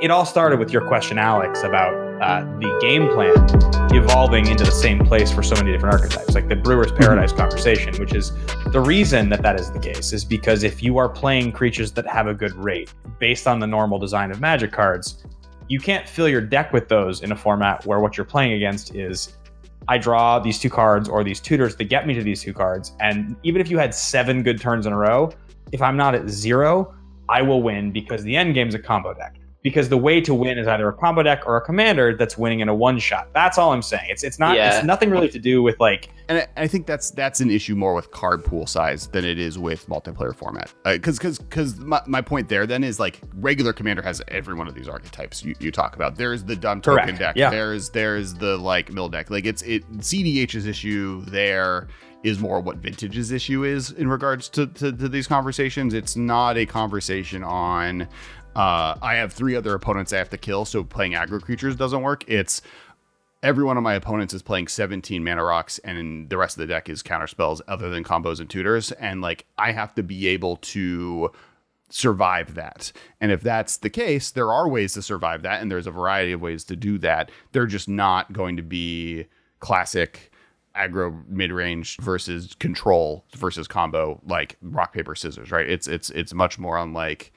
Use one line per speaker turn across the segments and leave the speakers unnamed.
it all started with your question, Alex, about the game plan evolving into the same place for so many different archetypes, like the Brewer's Paradise conversation, which is the reason that is the case is because if you are playing creatures that have a good rate based on the normal design of Magic cards, you can't fill your deck with those in a format where what you're playing against is I draw these 2 cards or these tutors that get me to these 2 cards. And even if you had 7 good turns in a row, if I'm not at 0, I will win because the end game's a combo deck. Because the way to win is either a combo deck or a commander that's winning in a one shot. That's all I'm saying. It's nothing really to do with like.
And I think that's an issue more with card pool size than it is with multiplayer format. Because my point there then is like regular commander has every one of these archetypes you talk about. There's the dumb token deck.
Yeah.
There's the like mill deck. Like cEDH's issue there is more what Vintage's issue is in regards to these conversations. It's not a conversation on I have 3 other opponents I have to kill, so playing aggro creatures doesn't work. It's every one of my opponents is playing 17 mana rocks, and the rest of the deck is counter spells other than combos and tutors, and like I have to be able to survive that. And if that's the case, there are ways to survive that, and there's a variety of ways to do that. They're just not going to be classic aggro mid-range versus control versus combo like rock paper scissors, right? It's much more on like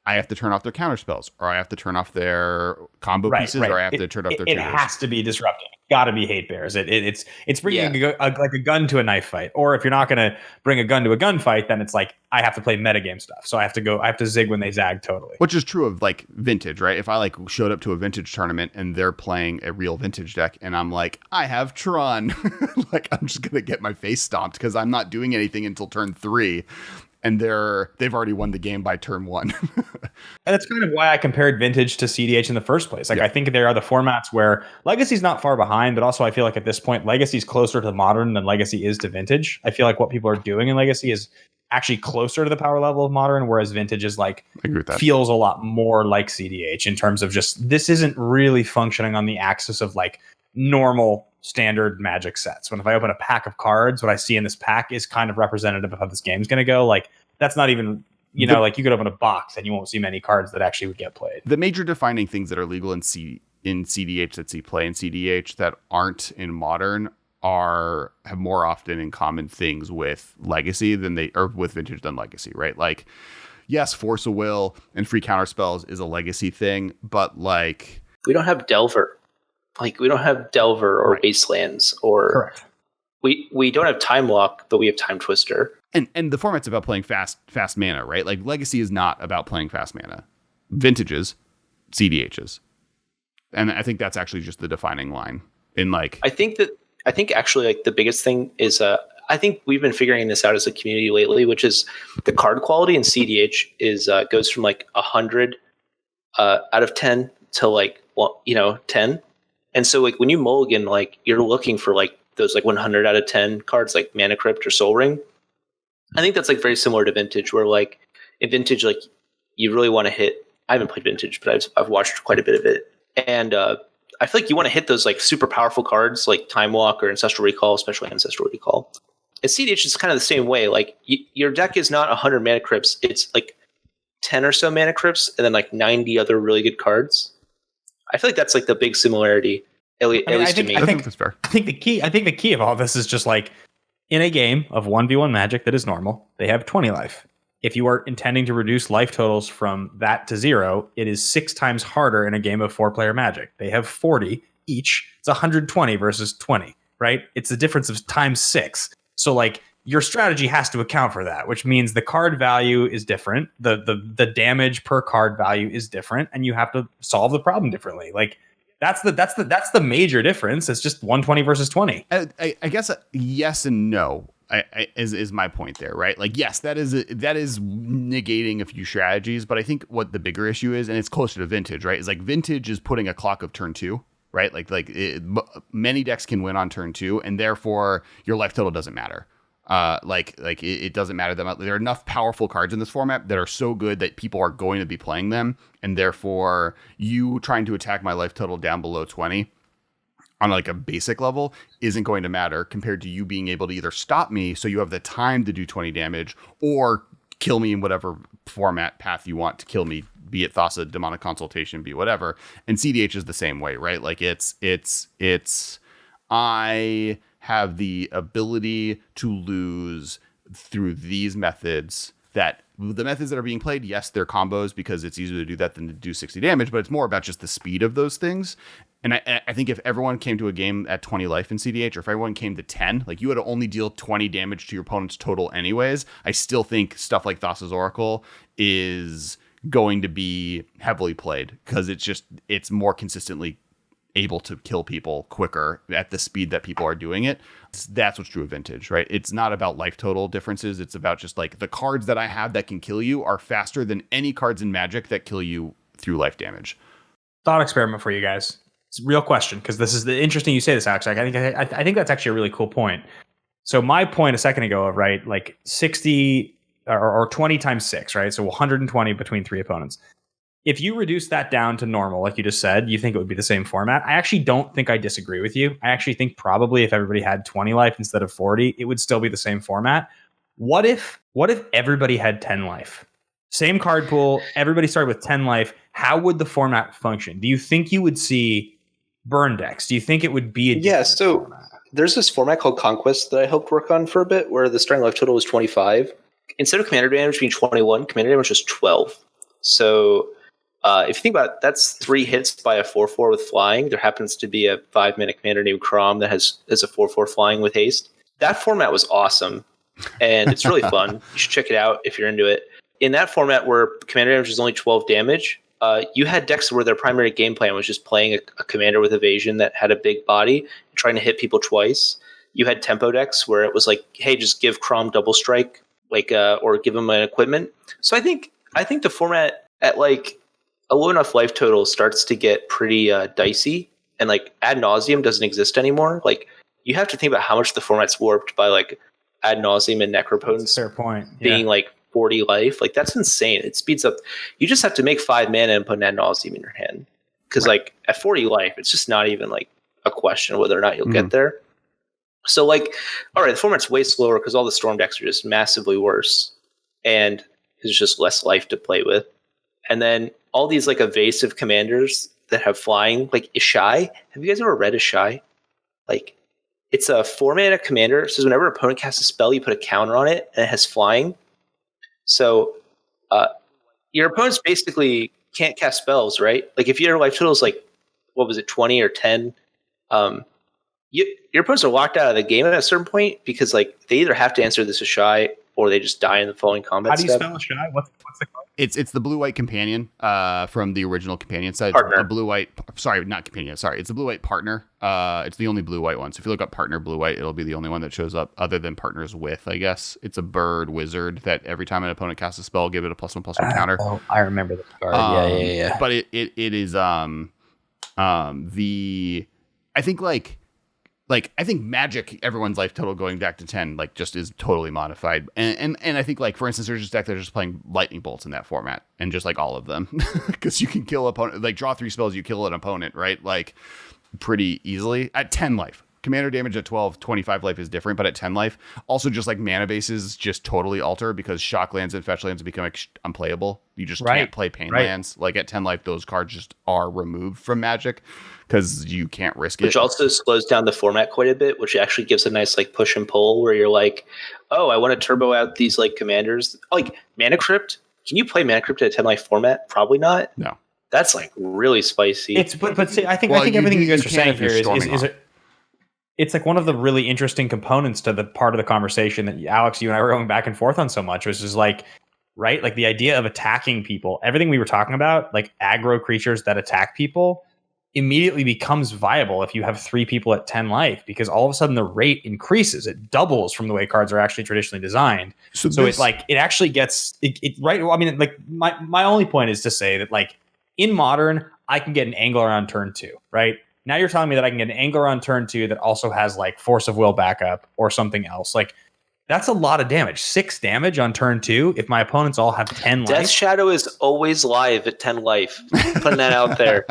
I have to turn off their counter spells, or I have to turn off their combo pieces, or I have to turn off their tutors.
It has to be disrupting. Got to be hate bears. It's bringing like a gun to a knife fight. Or if you're not going to bring a gun to a gunfight, then it's like I have to play metagame stuff. So I have to zig when they zag totally.
Which is true of like Vintage, right? If I like showed up to a Vintage tournament and they're playing a real Vintage deck, and I'm like, I have Tron, like I'm just gonna get my face stomped because I'm not doing anything until turn 3. And they've already won the game by turn 1.
And that's kind of why I compared Vintage to cEDH in the first place. Like, I think there are the formats where Legacy's not far behind, but also I feel like at this point, Legacy's closer to Modern than Legacy is to Vintage. I feel like what people are doing in Legacy is actually closer to the power level of Modern, whereas Vintage is like feels a lot more like cEDH in terms of just this isn't really functioning on the axis of like normal standard Magic sets. When if I open a pack of cards, what I see in this pack is kind of representative of how this game's going to go. Like that's not even, like you could open a box and you won't see many cards that actually would get played.
The major defining things that are legal in cEDH that see play in cEDH that aren't in Modern have more often in common things with Legacy with Vintage than Legacy, right? Like, yes, Force of Will and free counter spells is a Legacy thing, but like
we don't have Delver. Like we don't have Delver or Wastelands or
correct.
We don't have Time Lock, but we have Time Twister.
And the format's about playing fast mana, right? Like Legacy is not about playing fast mana. Vintages, cEDHs. And I think that's actually just the defining line in like
I think actually like the biggest thing is I think we've been figuring this out as a community lately, which is the card quality in cEDH is goes from like 100 out of 10 to like 10. And so like when you mulligan, like you're looking for like those like 100 out of 10 cards like Mana Crypt or Soul Ring. I think that's like very similar to Vintage, where like in Vintage, like you really want to hit. I haven't played Vintage, but I've watched quite a bit of it, and I feel like you want to hit those like super powerful cards like Time Walk or Ancestral Recall, especially Ancestral Recall. And cEDH is kind of the same way. Like your deck is not 100 Mana Crypts; it's like 10 or so Mana Crypts, and then like 90 other really good cards. I feel like that's like the big similarity, at least to me.
I think that's fair.
I think the key of all this is just like in a game of 1v1 Magic that is normal, they have 20 life. If you are intending to reduce life totals from that to 0, it is 6 times harder in a game of 4-player Magic. They have 40 each. It's 120 versus 20, right? It's the difference of times 6. So like your strategy has to account for that, which means the card value is different. The damage per card value is different, and you have to solve the problem differently. Like that's the major difference. It's just 120 versus 20.
I guess yes and no. Is my point there, right? Like, yes, that is negating a few strategies, but I think what the bigger issue is, and it's closer to Vintage, right? Is like Vintage is putting a clock of turn 2, right? Many decks can win on turn 2, and therefore your life total doesn't matter. It doesn't matter that there are enough powerful cards in this format that are so good that people are going to be playing them, and therefore you trying to attack my life total down below 20 on like a basic level isn't going to matter compared to you being able to either stop me so you have the time to do 20 damage or kill me in whatever format path you want to kill me be it Thassa, Demonic Consultation, be whatever. And CDH is the same way, right? Like it's I have the ability to lose through these methods. That the methods that are being played, yes, they're combos because it's easier to do that than to do 60 damage, but it's more about just the speed of those things. And I think if everyone came to a game at 20 life in CDH, or if everyone came to 10, like you had to only deal 20 damage to your opponent's total anyways, I still think stuff like Thassa's Oracle is going to be heavily played because it's more consistently able to kill people quicker at the speed that people are doing it. That's what's true of Vintage, right? It's not about life total differences. It's about just like the cards that I have that can kill you are faster than any cards in Magic that kill you through life damage.
Thought experiment for you guys. It's a real question because this is the interesting you say this, Alex. Like, I think that's actually a really cool point. So my point a second ago of right, like 60 or 20 times 6, right? So 120 between 3 opponents. If you reduce that down to normal, like you just said, you think it would be the same format. I actually don't think I disagree with you. I actually think probably if everybody had 20 life instead of 40, it would still be the same format. What if everybody had 10 life? Same card pool, everybody started with 10 life. How would the format function? Do you think you would see burn decks? Do you think it would be a different format?
There's this format called Conquest that I helped work on for a bit where the starting life total was 25. Instead of commander damage being 21, commander damage was 12. So if you think about it, that's 3 hits by a 4/4 with flying. There happens to be a 5-mana commander named Crom that has a 4/4 flying with haste. That format was awesome, and it's really fun. You should check it out if you're into it. In that format where commander damage is only 12 damage, you had decks where their primary game plan was just playing a commander with evasion that had a big body and trying to hit people twice. You had tempo decks where it was like, hey, just give Crom double strike, like or give him an equipment. So I think the format at like a low enough life total starts to get pretty dicey, and like ad nauseum doesn't exist anymore. Like you have to think about how much the format's warped by like ad nauseum and necropotence.
Fair point.
Being like 40 life, like that's insane. It speeds up. You just have to make 5 mana and put ad nauseum in your hand because like at 40 life, it's just not even like a question of whether or not you'll get there. So like, all right, the format's way slower because all the storm decks are just massively worse, and there's just less life to play with. And then all these like evasive commanders that have flying, like Ishai. Have you guys ever read Ishai? Like it's a 4-mana commander. It says whenever an opponent casts a spell, you put a counter on it, and it has flying. So your opponents basically can't cast spells, right? Like if your life total is like, what was it, 20 or 10? Your opponents are locked out of the game at a certain point because like they either have to answer this Ishai or they just die in the following combat.
How do you spell Ishai? What's the card?
It's the blue-white companion from the original companion set.
Partner.
A blue-white, sorry, not companion. Sorry, it's a blue-white partner. It's the only blue-white one. So if you look up partner blue-white, it'll be the only one that shows up other than partners with, I guess. It's a bird wizard that every time an opponent casts a spell, give it a +1/+1 counter.
Oh, I remember the card. Yeah.
But it is I think Magic, everyone's life total going back to 10, like just is totally modified. And I think like, for instance, there's just deck that are just playing lightning bolts in that format and just like all of them because you can kill opponent, like draw 3 spells, you kill an opponent, right? Like pretty easily at 10 life. Commander damage at 12, 25 life is different, but at 10 life, also just like mana bases just totally alter because shock lands and fetch lands become unplayable. You just can't play pain lands. Like at 10 life, those cards just are removed from Magic because you can't risk it.
Which also slows down the format quite a bit, which actually gives a nice like push and pull where you're like, oh, I want to turbo out these like commanders. Like Mana Crypt. Can you play Mana Crypt at a 10 life format? Probably not.
No.
That's like really spicy.
But see, I think everything you guys are saying here is it's like one of the really interesting components to the part of the conversation that Alex, you and I were going back and forth on so much, which is like, right? Like the idea of attacking people, everything we were talking about, like aggro creatures that attack people immediately becomes viable if you have 3 people at 10 life, because all of a sudden the rate increases. It doubles from the way cards are actually traditionally designed. So it's like, it actually gets it right. Well, I mean, like my only point is to say that like in Modern, I can get an Angler on turn 2, right? Now you're telling me that I can get an Angler on turn 2 that also has like Force of Will backup or something else. Like that's a lot of damage. 6 damage on turn 2 if my opponents all have 10 life.
Death Shadow is always live at 10 life. Putting that out there.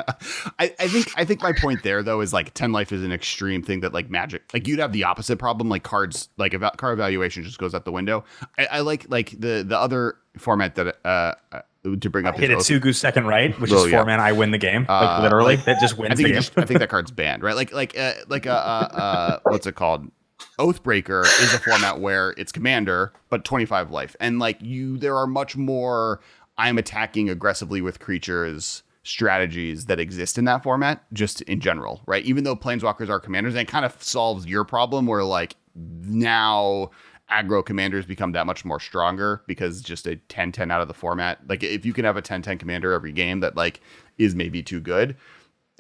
I think my point there though is like 10 life is an extreme thing that like Magic, like you'd have the opposite problem, like cards, like card evaluation just goes out the window. I like the other format that to bring up
Hidetsugu's second right, which is 4-mana, I win the game. Like literally, that just wins the game.
I think that card's banned, right? What's it called? Oathbreaker is a format where it's commander, but 25 life. And like there are much more I'm attacking aggressively with creatures strategies that exist in that format just in general, right? Even though planeswalkers are commanders, and it kind of solves your problem where like now aggro commanders become that much more stronger because just a 10-10 out of the format. Like if you can have a 10-10 commander every game that like is maybe too good,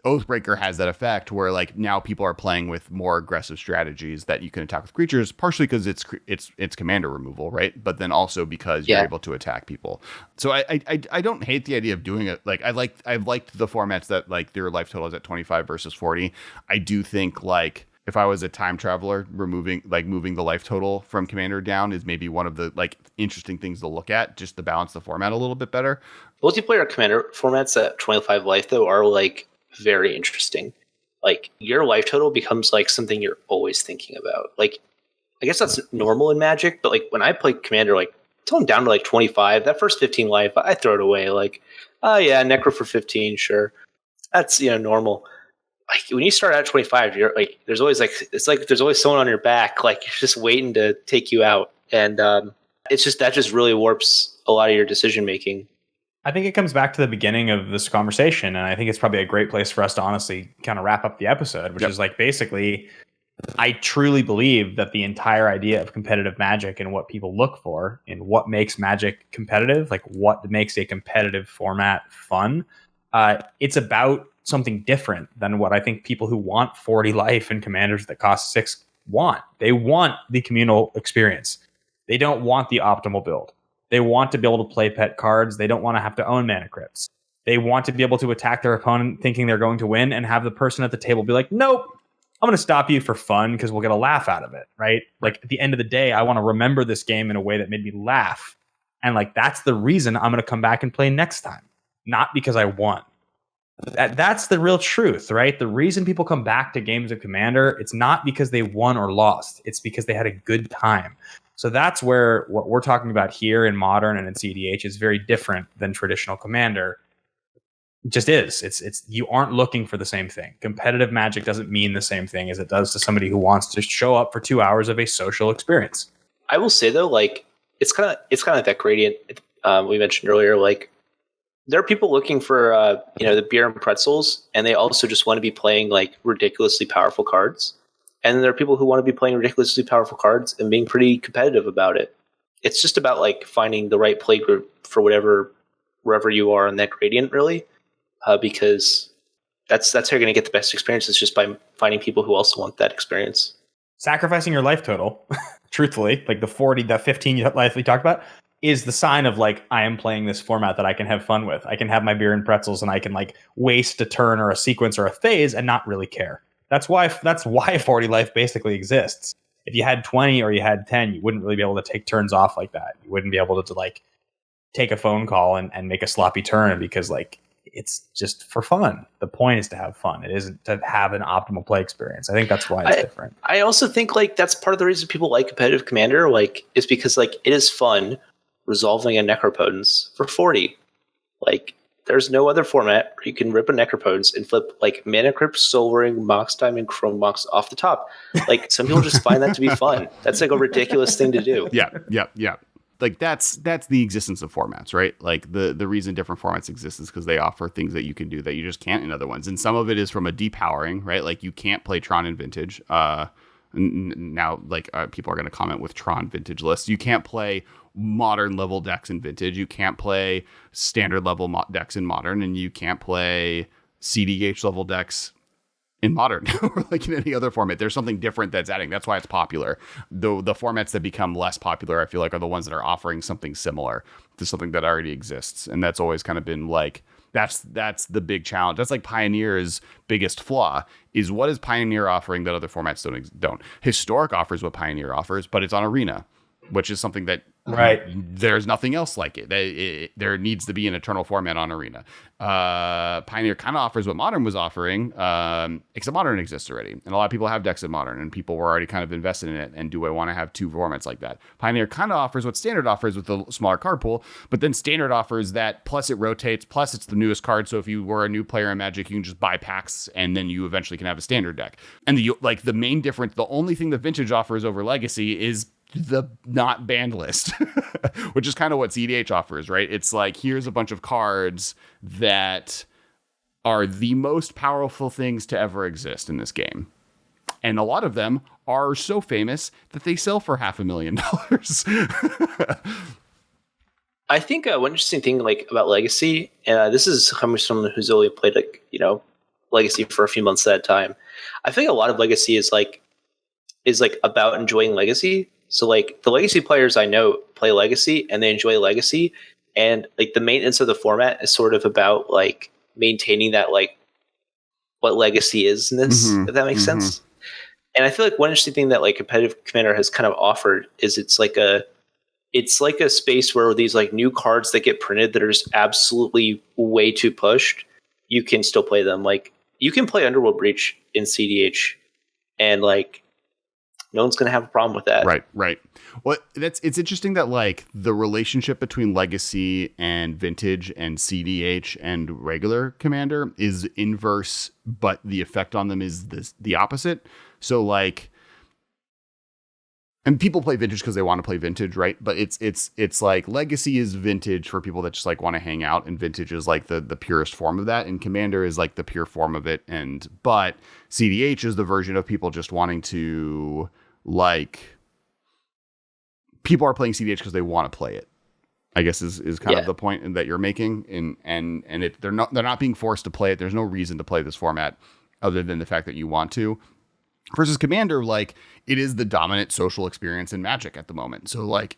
Oathbreaker has that effect where like now people are playing with more aggressive strategies that you can attack with creatures, partially because it's commander removal, right? But then also because you're able to attack people. So I don't hate the idea of doing it. Like I've liked the formats that like their life total is at 25 versus 40. I do think like if I was a time traveler, moving the life total from commander down is maybe one of the like interesting things to look at, just to balance the format a little bit better.
Multiplayer commander formats at 25 life though are like very interesting. Like your life total becomes like something you're always thinking about. Like I guess that's normal in Magic, but like when I play commander, like until I'm down to like 25, that first 15 life, I throw it away. Like, oh yeah, Necro for 15, sure. That's normal. Like when you start at 25, you're like there's always someone on your back, like you're just waiting to take you out. And it's just that just really warps a lot of your decision making.
I think it comes back to the beginning of this conversation, and I think it's probably a great place for us to honestly kind of wrap up the episode, which is like basically, I truly believe that the entire idea of competitive Magic and what people look for and what makes Magic competitive, like what makes a competitive format fun, it's about something different than what I think people who want 40 life and commanders that cost 6 want. They want the communal experience. They don't want the optimal build. They want to be able to play pet cards. They don't want to have to own mana crypts. They want to be able to attack their opponent thinking they're going to win and have the person at the table be like, nope, I'm going to stop you for fun because we'll get a laugh out of it, right? Like at the end of the day, I want to remember this game in a way that made me laugh. And like that's the reason I'm going to come back and play next time, not because I won. That's the real truth, right? The reason people come back to games of Commander, it's not because they won or lost. It's because they had a good time. So that's where what we're talking about here in Modern and in cEDH is very different than traditional Commander. It just is. It's you aren't looking for the same thing. Competitive Magic doesn't mean the same thing as it does to somebody who wants to show up for 2 hours of a social experience.
I will say though, like it's kind of like that gradient we mentioned earlier. Like there are people looking for the beer and pretzels, and they also just want to be playing like ridiculously powerful cards. And there are people who want to be playing ridiculously powerful cards and being pretty competitive about it. It's just about like finding the right play group for wherever you are in that gradient, really, because that's how you're going to get the best experience. Is just by finding people who also want that experience.
Sacrificing your life total, truthfully, like the 15 life we talked about, is the sign of like I am playing this format that I can have fun with. I can have my beer and pretzels, and I can like waste a turn or a sequence or a phase and not really care. That's why 40 life basically exists. If you had 20 or you had 10, you wouldn't really be able to take turns off like that. You wouldn't be able to like take a phone call and make a sloppy turn because like it's just for fun. The point is to have fun. It isn't to have an optimal play experience. I think that's why it's different.
I also think like that's part of the reason people like competitive Commander, like is because like it is fun resolving a Necropotence for 40. Like there's no other format where you can rip a Necropotence and flip like Mana Crypt, Soul Ring, Mox Diamond, Chrome Mox off the top. Like some people just find that to be fun. That's like a ridiculous thing to do.
Yeah. Like that's the existence of formats, right? Like the reason different formats exist is because they offer things that you can do that you just can't in other ones. And some of it is from a depowering, right? Like you can't play Tron in Vintage. Now, like people are going to comment with Tron Vintage lists. You can't play Modern level decks in Vintage. You can't play standard level decks in Modern, and you can't play cEDH level decks in Modern or like in any other format. There's something different that's adding. That's why it's popular. The formats that become less popular, I feel like, are the ones that are offering something similar to something that already exists. And that's always kind of been like, that's the big challenge. That's like Pioneer's biggest flaw is what is Pioneer offering that other formats don't. Historic offers what Pioneer offers, but it's on Arena. which is something that
Right.
there's nothing else like it. There needs to be an eternal format on Arena. Pioneer kind of offers what Modern was offering, except Modern exists already. And a lot of people have decks in Modern, and people were already kind of invested in it. And do I want to have two formats like that? Pioneer kind of offers what Standard offers with the smaller card pool, but then Standard offers that, plus it rotates, plus it's the newest card. So if you were a new player in Magic, you can just buy packs, and then you eventually can have a Standard deck. And the main difference, the only thing that Vintage offers over Legacy is the not banned list, which is kind of what cEDH offers, right? It's like, here's a bunch of cards that are the most powerful things to ever exist in this game. And a lot of them are so famous that they sell for $500,000.
I think one interesting thing like about Legacy, and this is coming from someone who's only played Legacy for a few months at a time. I think a lot of Legacy is about enjoying Legacy. So like the Legacy players I know play Legacy and they enjoy Legacy, and like the maintenance of the format is sort of about like maintaining that like what Legacy is in this, if that makes sense. And I feel like one interesting thing that like competitive Commander has kind of offered is it's like a space where these like new cards that get printed that are just absolutely way too pushed, you can still play them. Like you can play Underworld Breach in cEDH, and like no one's going to have a problem with that.
Right. Well, it's interesting that like the relationship between Legacy and Vintage and cEDH and regular Commander is inverse, but the effect on them is the opposite. So like, and people play Vintage because they want to play Vintage, right? But it's like Legacy is Vintage for people that just like want to hang out, and Vintage is like the purest form of that, and Commander is like the pure form of it. But cEDH is the version of people just wanting to like, people are playing cEDH because they want to play it, I guess is kind of the point that you're making. And they're not being forced to play it. There's no reason to play this format other than the fact that you want to. Versus Commander, like, it is the dominant social experience in Magic at the moment. So like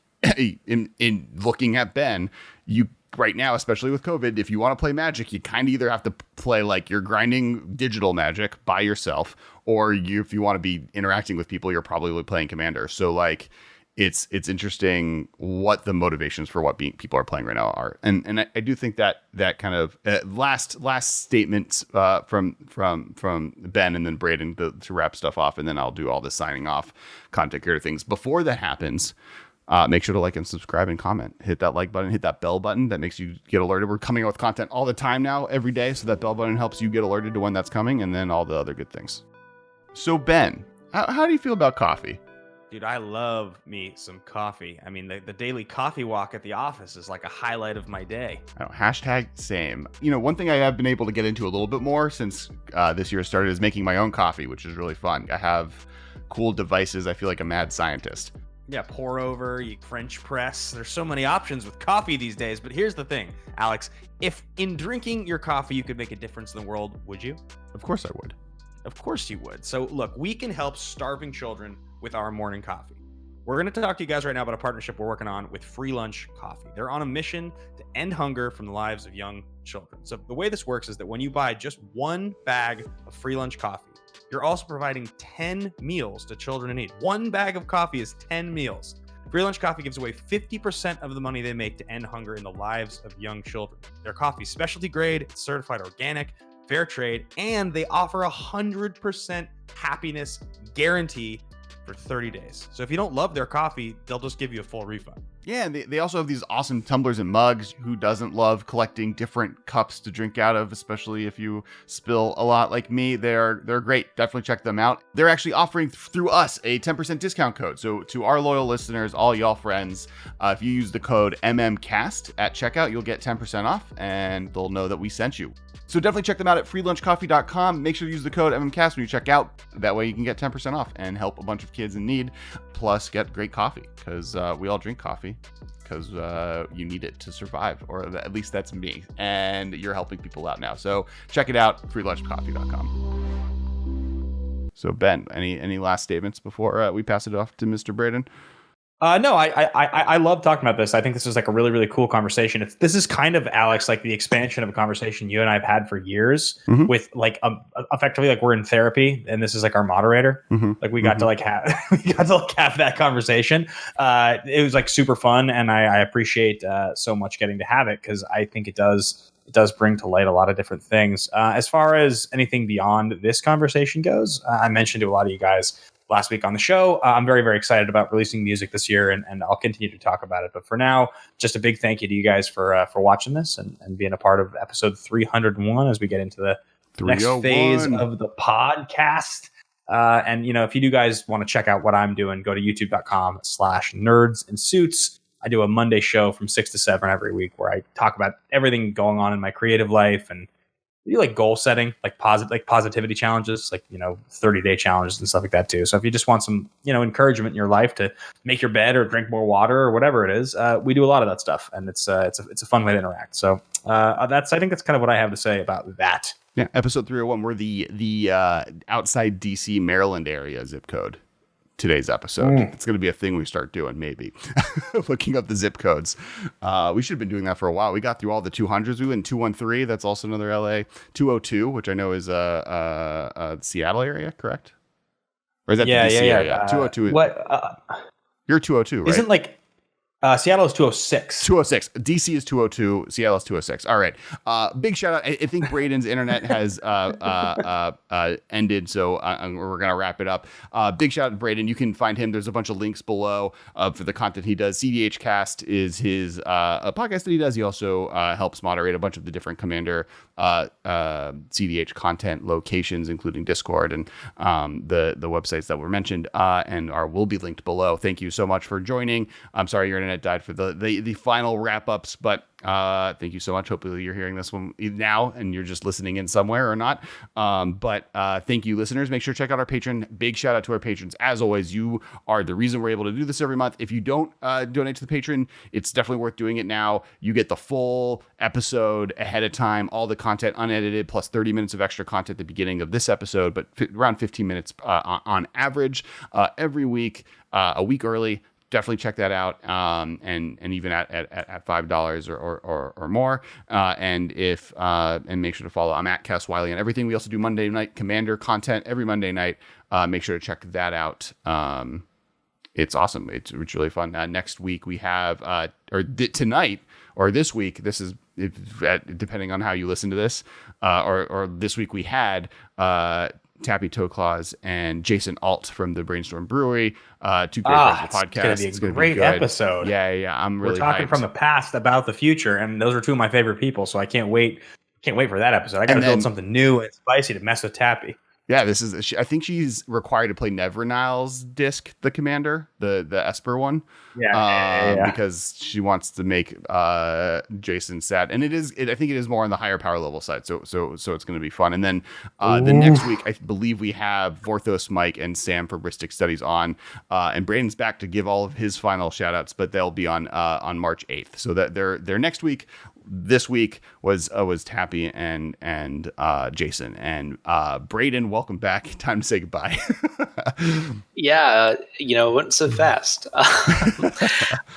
in looking at Ben, you right now, especially with COVID, if you want to play Magic, you kind of either have to play like you're grinding digital Magic by yourself, or if you want to be interacting with people, you're probably playing Commander. So like it's interesting what the motivations for what people are playing right now are. And I do think that kind of last statements from Ben and then Braden to wrap stuff off, and then I'll do all the signing off content creator things. Before that happens, make sure to like and subscribe and comment. Hit that like button, hit that bell button. That makes you get alerted. We're coming out with content all the time now, every day. So that bell button helps you get alerted to when that's coming, and then all the other good things. So Ben, how do you feel about coffee?
Dude, I love me some coffee. I mean, the daily coffee walk at the office is like a highlight of my day.
Oh, hashtag same. You know, one thing I have been able to get into a little bit more since this year started is making my own coffee, which is really fun. I have cool devices. I feel like a mad scientist.
Yeah, pour over, you French press. There's so many options with coffee these days. But here's the thing, Alex. If in drinking your coffee you could make a difference in the world, would you?
Of course I would.
Of course you would. So look, we can help starving children with our morning coffee. We're going to talk to you guys right now about a partnership we're working on with Free Lunch Coffee. They're on a mission to end hunger from the lives of young children. So the way this works is that when you buy just one bag of Free Lunch Coffee, you're also providing 10 meals to children in need. One bag of coffee is 10 meals. Free Lunch Coffee gives away 50% of the money they make to end hunger in the lives of young children. Their coffee is specialty grade, it's certified organic, fair trade, and they offer 100% happiness guarantee for 30 days. So if you don't love their coffee, they'll just give you a full refund.
Yeah, and they also have these awesome tumblers and mugs. Who doesn't love collecting different cups to drink out of, especially if you spill a lot like me? They're great. Definitely check them out. They're actually offering through us a 10% discount code. So to our loyal listeners, all y'all friends, if you use the code MMcast at checkout, you'll get 10% off, and they'll know that we sent you. So definitely check them out at freelunchcoffee.com. Make sure to use the code MMcast when you check out. That way you can get 10% off and help a bunch of kids in need, plus get great coffee, because we all drink coffee because you need it to survive, or at least that's me. And you're helping people out now. So check it out, freelunchcoffee.com. So Ben, any last statements before we pass it off to Mr. Braden?
No, I love talking about this. I think this is like a really, really cool conversation. This is kind of, Alex, like the expansion of a conversation you and I have had for years with like effectively like we're in therapy and this is like our moderator. Like we got to like have that conversation. It was like super fun, and I appreciate so much getting to have it, because I think it does bring to light a lot of different things. As far as anything beyond this conversation goes, I mentioned to a lot of you guys last week on the show, I'm very, very excited about releasing music this year, and I'll continue to talk about it. But for now, just a big thank you to you guys for watching this and being a part of episode 301 as we get into the next phase of the podcast. And, you know, if you guys want to check out what I'm doing, go to youtube.com/nerdsandsuits. I do a Monday show from 6 to 7 every week where I talk about everything going on in my creative life, and we do like goal setting, like positivity challenges, like, you know, 30-day challenges and stuff like that too. So if you just want some, you know, encouragement in your life to make your bed or drink more water or whatever it is, we do a lot of that stuff, and it's a fun way to interact. So I think that's kind of what I have to say about that.
Yeah, episode 301. We're the outside DC, Maryland area zip code. Today's episode. It's going to be a thing we start doing, maybe. Looking up the zip codes. We should have been doing that for a while. We got through all the 200s. We went 213. That's also another LA. 202, which I know is Seattle area, correct? Or is that the DC area? 202. You're 202, right?
Isn't like Seattle is 206.
206. DC is 202. Seattle is 206. All right. Big shout out. I think Braden's internet has ended, so we're going to wrap it up. Big shout out to Braden. You can find him. There's a bunch of links below for the content he does. cEDH Cast is his a podcast that he does. He also helps moderate a bunch of the different Commander cEDH content locations, including Discord and the websites that were mentioned and will be linked below. Thank you so much for joining. I'm sorry your internet died for the final wrap-ups, but thank you so much. Hopefully you're hearing this one now and you're just listening in somewhere or not. But thank you, listeners. Make sure to check out our Patreon. Big shout out to our patrons. As always, you are the reason we're able to do this every month. If you don't donate to the Patreon, it's definitely worth doing it now. You get the full episode ahead of time, all the content unedited, plus 30 minutes of extra content at the beginning of this episode, but around 15 minutes on average every week, a week early. Definitely check that out, and even at $5 or more. And make sure to follow. I'm at Kess Wiley and everything. We also do Monday night Commander content every Monday night. Make sure to check that out. It's awesome. It's really fun. Next week we have tonight or this week. This is depending on how you listen to this. Or this week we had Tappy Toe Claws and Jason Alt from the Brainstorm Brewery. Two great friends of the podcast.
It's going to be a great episode.
Yeah. I'm really
We're talking
hyped.
from the past about the future, and those are two of my favorite people, so I can't wait for that episode. I got to build something new and spicy to mess with Tappy.
Yeah, I think she's required to play Nevernile's disc, the Commander, the Esper one. Yeah. Because she wants to make Jason sad, and I think it is more on the higher power level side. So it's going to be fun. And then the next week, I believe we have Vorthos, Mike, and Sam from Bristic Studies on, and Braden's back to give all of his final shout outs, but they'll be on March 8th. So that they're next week. This week was Tappy and Jason and Braden. Welcome back. Time to say goodbye.
Yeah, it went so fast.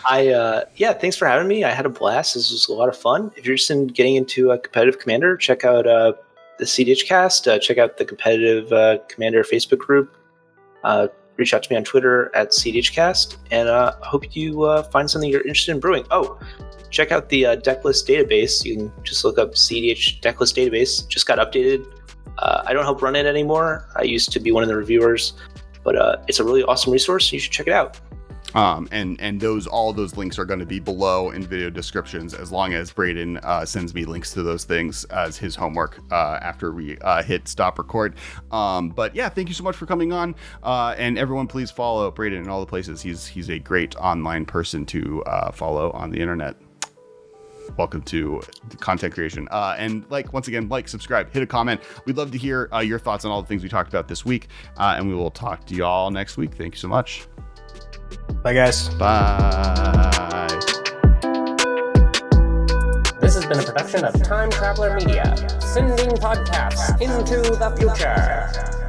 Thanks for having me. I had a blast. This was a lot of fun. If you're interested in getting into a competitive Commander, check out the cEDH Cast. Check out the competitive Commander Facebook group. Reach out to me on Twitter at cEDH Cast, and hope you find something you're interested in brewing. Oh, check out the decklist database. You can just look up cEDH decklist database. Just got updated. I don't help run it anymore. I used to be one of the reviewers, but it's a really awesome resource. You should check it out.
And all those links are going to be below in video descriptions, as long as Braden sends me links to those things as his homework after we hit stop record. But yeah, thank you so much for coming on. And everyone, please follow Braden in all the places. He's a great online person to follow on the internet. Welcome to content creation. And once again, subscribe, hit a comment. We'd love to hear your thoughts on all the things we talked about this week. And we will talk to y'all next week. Thank you so much.
Bye, guys.
Bye.
This has been a production of Time Traveler Media, sending podcasts into the future.